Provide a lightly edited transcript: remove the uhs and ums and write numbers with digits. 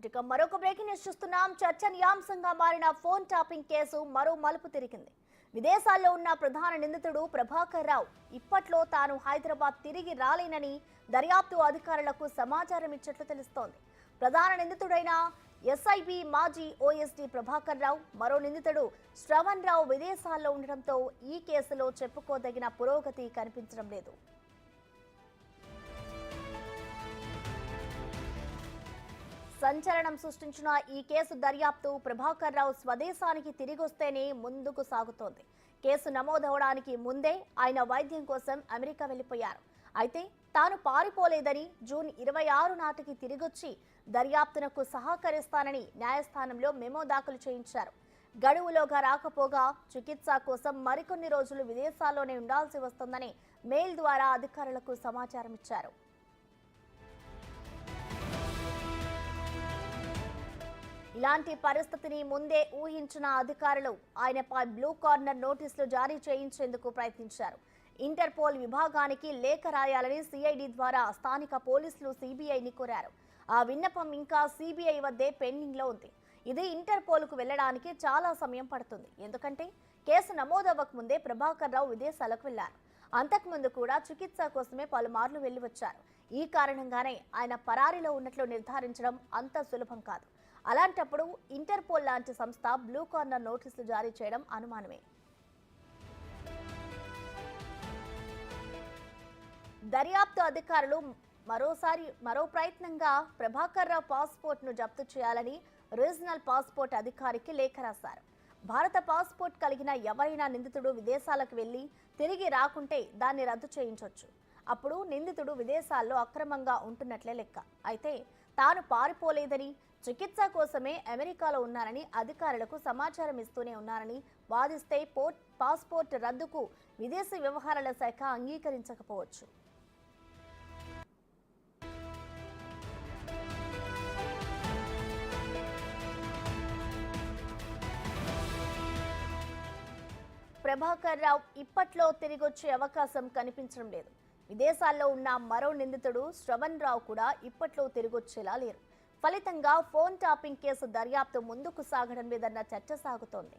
ఇక మరొక breaking news చూస్తున్నాం. చర్చనీయాంశంగా మారిన ఫోన్ టాపింగ్ కేసు మరో మలుపు తిరిగింది. విదేశాల్లో ఉన్న ప్రధాన నిందితుడు ప్రభాకర్ రావు ఇప్పట్లో తాను హైదరాబాద్ తిరిగి రాలేనని దర్యాప్తు అధికారులకు సమాచారం ఇచ్చినట్లు తెలుస్తోంది. ప్రధాన నిందితుడైన ఎస్ఐబి మాజీ ఓఎస్డీ ప్రభాకర్ రావు, మరో నిందితుడు శ్రవణ్ రావు విదేశాల్లో ఉండడంతో ఈ కేసులో చెప్పుకోదగిన పురోగతి కనిపించడం లేదు. సంచలనం సృష్టించిన ఈ కేసు దర్యాప్తు ప్రభాకర్ రావు స్వదేశానికి తిరిగొస్తేనే ముందుకు సాగుతోంది. కేసు నమోదవడానికి ముందే ఆయన వైద్యం కోసం అమెరికా వెళ్లిపోయారు. అయితే తాను పారిపోలేదని జూన్ 26 నాటికి తిరిగొచ్చి దర్యాప్తునకు సహకరిస్తానని న్యాయస్థానంలో మెమో దాఖలు చేయించారు. గడువులోగా రాకపోగా చికిత్స కోసం మరికొన్ని రోజులు విదేశాల్లోనే ఉండాల్సి వస్తుందని మెయిల్ ద్వారా అధికారులకు సమాచారం ఇచ్చారు. ఇలాంటి పరిస్థితిని ముందే ఊహించిన అధికారులు ఆయనపై బ్లూ కార్నర్ నోటీసులు జారీ చేయించేందుకు ప్రయత్నించారు. ఇంటర్పోల్ విభాగానికి లేఖ రాయాలని సిఐడి ద్వారా స్థానిక పోలీసులు సిబిఐని కోరారు. ఆ విన్నపం ఇంకా సిబిఐ వద్దే పెండింగ్ లో ఉంది. ఇది ఇంటర్పోల్కు వెళ్లడానికి చాలా సమయం పడుతుంది. ఎందుకంటే కేసు నమోదవ్వక ముందే ప్రభాకర్ రావు విదేశాలకు వెళ్లారు. అంతకుముందు కూడా చికిత్స కోసమే పలుమార్లు వెళ్లి వచ్చారు. ఈ కారణంగానే ఆయన పరారీలో ఉన్నట్లు నిర్ధారించడం అంత సులభం కాదు. అలాంటప్పుడు ఇంటర్పోల్ లాంటి సంస్థ బ్లూ కార్నర్ నోటీసులు జారీ చేయడం అనుమానమే. దర్యాప్తు అధికారులు మరో ప్రయత్నంగా ప్రభాకర్ రావు పాస్పోర్ట్ ను జప్తు చేయాలని రీజనల్ పాస్పోర్ట్ అధికారికి లేఖ రాశారు. భారత పాస్పోర్ట్ కలిగిన ఎవరైనా నిందితుడు విదేశాలకు వెళ్లి తిరిగి రాకుంటే దాన్ని రద్దు చేయించొచ్చు. అప్పుడు నిందితుడు విదేశాల్లో అక్రమంగా ఉంటున్నట్లే లెక్క. అయితే తాను పారిపోలేదని, చికిత్స కోసమే అమెరికాలో ఉన్నారని అధికారులకు సమాచారం ఇస్తూనే ఉన్నారని వాదిస్తే పాస్పోర్ట్ రద్దుకు విదేశీ వ్యవహారాల శాఖ అంగీకరించకపోవచ్చు. ప్రభాకర్ రావు ఇప్పట్లో తిరిగొచ్చే అవకాశం కనిపించడం లేదు. విదేశాల్లో ఉన్న మరో నిందితుడు శ్రవణ్ రావు కూడా ఇప్పట్లో తిరిగొచ్చేలా లేరు. ఫలితంగా ఫోన్ టాపింగ్ కేసు దర్యాప్తు ముందుకు సాగడం లేదన్న చర్చ సాగుతోంది.